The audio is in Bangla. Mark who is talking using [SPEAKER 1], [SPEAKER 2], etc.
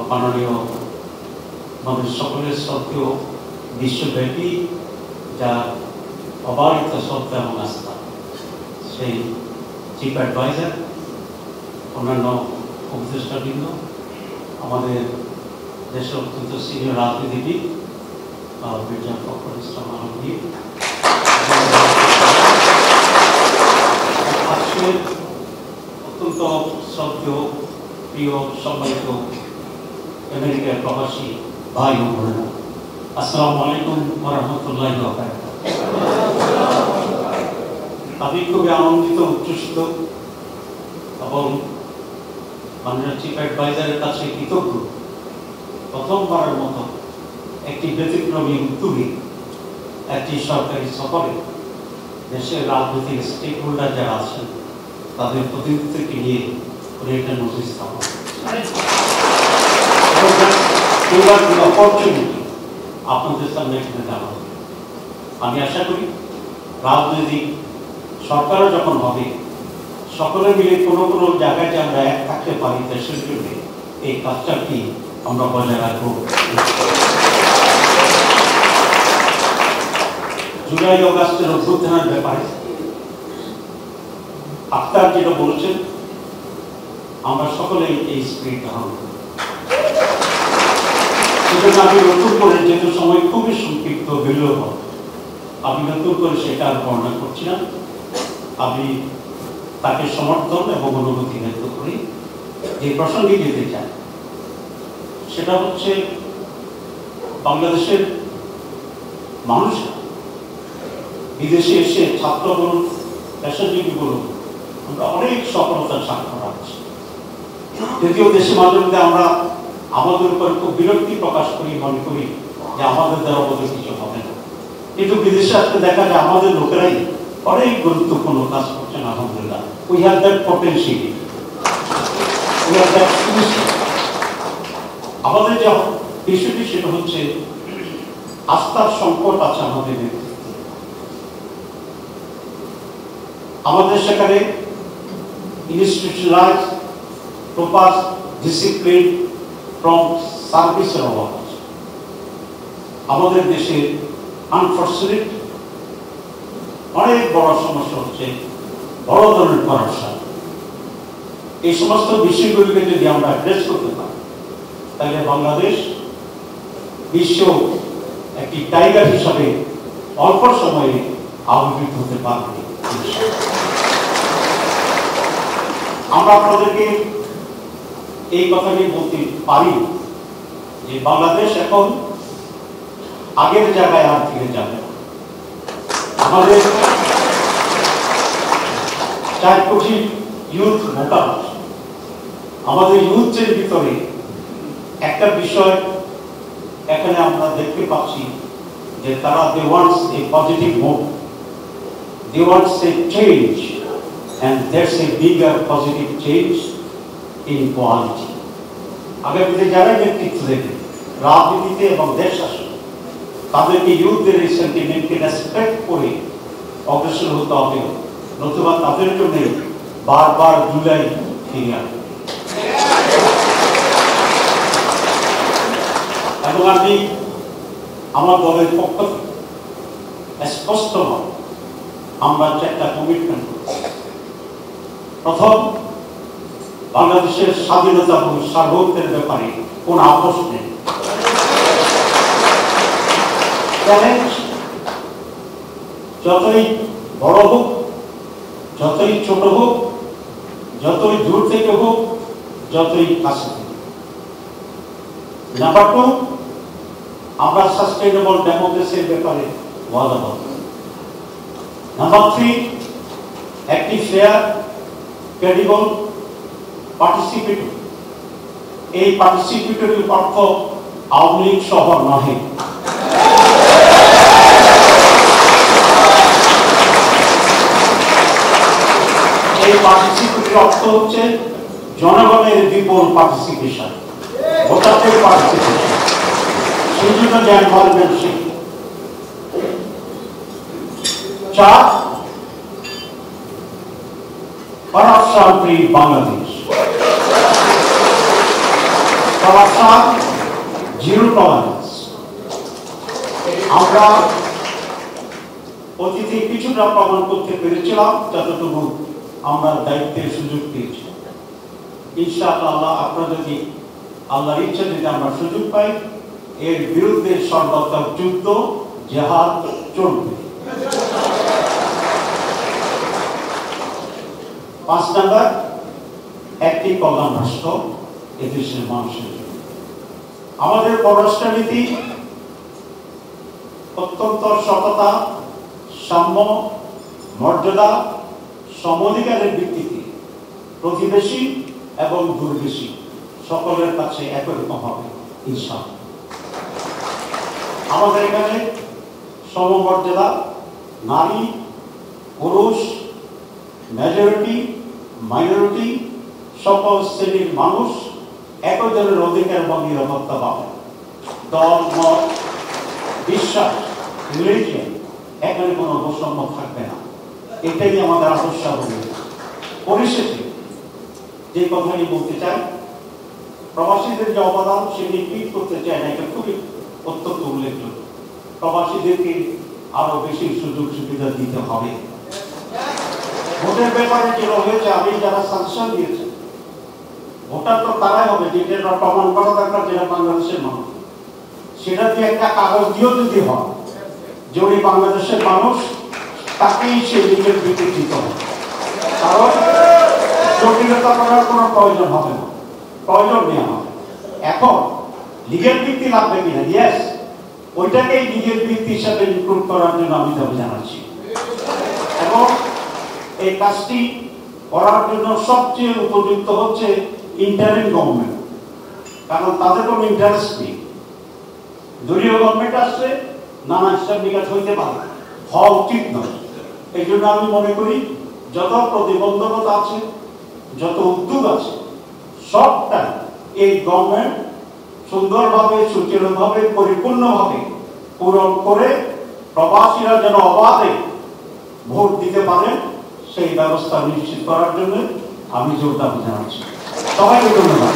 [SPEAKER 1] মাননীয় আমাদের সকলের শ্রদ্ধেয় বিশ্বব্যাপী যা অবারিত শ্রদ্ধা এবং আস্থা সেই চিফ অ্যাডভাইজার, অন্যান্য উপদেষ্টাবৃন্দ, আমাদের দেশের অত্যন্ত সিনিয়র রাজনীতিবিদ মির্জা ফখরুল ইসলাম আলমগীর, আজকের অত্যন্ত শ্রদ্ধেয় প্রিয় সম্মানিত আমেরিকার প্রবাসী ভাই ও বোনেরা, আসসালামু আলাইকুম ওয়া রাহমাতুল্লাহি ওয়া বারাকাতুহু। আমি খুবই আনন্দিত, উচ্ছ্বসিত এবং মাননীয় চিফ অ্যাডভাইজারের কাছে কৃতজ্ঞ। প্রথমবারের মতো একটি ব্যতিক্রমী উদ্যোগে একটি সরকারি সফরে দেশের রাজনৈতিক স্টেক হোল্ডার যারা আছেন তাদের প্রতিনিধিত্বকে নিয়ে উনি একটা নোটিশ স্থাপন অপরচুনিটি আপনাদের সামনে এখানে দেওয়া হবে। আমি আশা করি রাজনৈতিক সরকারও যখন হবে সকলে মিলে কোনো কোনো জায়গায় যে আমরা এক থাকতে পারি দেশের জন্য, এই কাজটাকে আমরা বজায় রাখবো। জুলাই অগাস্টের অভ্যুত্থানের ব্যাপারে আক্তার যেটা বলেছেন, আমরা সকলেই এই স্পিরিট ধারণ করি। সেজন্য আমি নতুন করে, যেহেতু সময় খুবই সংক্ষিপ্ত বিলম্ব, আমি নতুন করে সেটা আর বর্ণনা করছি না। আমি তাকে সমর্থন এবং অনুভূতি ব্যক্ত করি। যে প্রসঙ্গে যেতে চাই সেটা হচ্ছে বাংলাদেশের মানুষ বিদেশে এসে ছাত্র বলুন, পেশাজীবী বলুন, আমরা অনেক সফলতার স্বাক্ষর রাখছি। যদিও দেশে মাঝে মধ্যে আমরা আমাদের উপর খুব বিরক্তি প্রকাশ করি, মনে করি যে আমাদের দ্বারা বোধহয় কিছু হবে না, কিন্তু বিদেশে আসতে দেখা যায় আমাদের লোকেরাই অনেক গুরুত্বপূর্ণ কাজ করছেন। আলহামদুলিল্লাহ, we have that potential, we have that finishing. আমাদের যে বিষয়টি সেটা হচ্ছে আস্থার সংকট আছে আমাদের নেতৃত্বে। আমাদের সেখানে ইনস্টিটিউশনালাইজ প্রপার ডিসিপ্লিন ফ্রম সার্ভিসের অভাব আছে। আমাদের দেশে আনফর্চুনেট অনেক বড় সমস্যা হচ্ছে বড় ধরনের করাপশন। এই সমস্ত বিষয়গুলিকে যদি আমরা অ্যাড্রেস করতে পারি তাহলে বাংলাদেশ বিশ্ব একটি টাইগার হিসাবে অল্প সময়ে আবির্ভূত হতে পারবে। আমরা আপনাদেরকে এই কথাটি বলতে পারি যে বাংলাদেশ এখন আগের জায়গায় আর ফিরে যাবে না। আমাদের 4 কোটি ইউথ ভোটার, আমাদের ইউথের ভিতরে একটা বিষয় এখানে আমরা দেখতে পাচ্ছি যে তারা they wants a positive move, they wants a change, and there's a bigger positive change in quality. আগামীতে যারা নেতৃত্ব দেবে রাজনীতিতে এবং দেশ শাসন, তাদেরকে ইউথদের এই সেন্টিমেন্টকে রেসপেক্ট করে অগ্রসর হতে হবে, নতুবা তাদের জন্য বারবার জুলাই ফিরে আসবে। এবং আমি আমার দলের পক্ষ থেকে স্পষ্ট আমরা 4টা কমিটমেন্ট করছি। প্রথম, বাংলাদেশের স্বাধীনতা এবং সার্বভৌমত্বের ব্যাপারে কোন আপোষ নেই। চ্যালেঞ্জ যতই বড় হোক, যতই ছোট হোক, যতই দূর থেকে হোক, যতই কাছে হোক। নাম্বার 2, আমরা সাস্টেইনেবল ডেমোক্রেসির ব্যাপারে ওয়াদাবদ্ধ। নাম্বার 3, একটি ফেয়ার, ক্রেডিবল, পার্টিসিপেটরি। এই পার্টিসিপেটরি অর্থ আওয়ামী লীগ শহর নহে। এই পার্টিসিপেটরি অর্থ হচ্ছে জনগণের বিপুল পার্টিসিপেশন, ভোটারদের পার্টিসিপেশন, সেই জন্য যে environment. 4, corruption free Bangladesh. Corruption, zero tolerance. আমরা অতীতে কিছুটা প্রমাণ করতে পেরেছিলাম যতটুকু আমরা দায়িত্বের সুযোগ পেয়েছি। ইনশাআল্লাহ আপনারা যদি আল্লাহর ইচ্ছা যদি আমরা সুযোগ পাই, এর বিরুদ্ধে সর্বাত্মক যুদ্ধ জিহাদ চলবে। 5 নাম্বার, একটি কল্যাণ রাষ্ট্র এদেশের মানুষের জন্য। আমাদের পররাষ্ট্রনীতি অত্যন্ত সততা, সাম্য, মর্যাদা, সমঅধিকারের ভিত্তিতে প্রতিবেশী এবং দূরদেশী সকলের কাছে একই রকম হবে ইনশাআল্লাহ। আমাদের এখানে সমমর্যাদা, নারী পুরুষ, মেজরিটি মাইনরিটি সকল শ্রেণীর মানুষ একই ধরনের অধিকার এবং নিরাপত্তা পাবে। দল, মত, বিশ্বাস, রিলিজিয়ন এখানে কোনো বৈষম্য থাকবে না। এটাই আমাদের আদর্শ হবে। পরিশেষে যে কথাটি বলতে চাই, প্রবাসীদের যে অবদান সেটি রিপিট করতে চাই না, এটা খুবই অত্যন্ত উল্লেখযোগ্য। প্রবাসীদেরকে আরো বেশি সুযোগ সুবিধা দিতে হবে। ভোটের ব্যাপারে যেটা হয়েছে, আমি যারা সাংসদ দিয়েছে ভোটার তো তারাই হবে যেটা প্রমাণ করা দরকার, যেটা বাংলাদেশের মানুষ। সেটা দিয়ে একটা কাগজ দিয়েও যদি হয় যে উনি বাংলাদেশের মানুষ, তাকেই সে নিজের দিকে দিতে হবে। কারণ জটিলতা করার কোনো প্রয়োজন হবে না, প্রয়োজন নেই আমাদের। এখন লিগেল ভিত্তি লাগবে কিনা, ইয়েস, ওইটাকেই লিগেল ভিত্তি হিসাবে ইনক্লুড করার জন্য আমি দাবি জানাচ্ছি। এবং এই কাজটি করার জন্য সবচেয়ে উপযুক্ত হচ্ছে ইন্টারিম গভর্নমেন্ট, কারণ তাদের কোনো ইন্টারেস্ট নেই। দলীয় গভর্নমেন্ট আসছে, নানা হিসাব নিকাশ হইতে পারে, হওয়া উচিত নয়। এই জন্য আমি মনে করি যত প্রতিবন্ধকতা আছে, যত উদ্যোগ আছে, সবটাই এই গভর্নমেন্ট সুন্দরভাবে, সুচারুভাবে, পরিপূর্ণভাবে পূরণ করে প্রবাসীরা যেন অবাধে ভোট দিতে পারে সেই ব্যবস্থা নিশ্চিত করার জন্য আমি জোর দাবি জানাচ্ছি। সবাইকে ধন্যবাদ।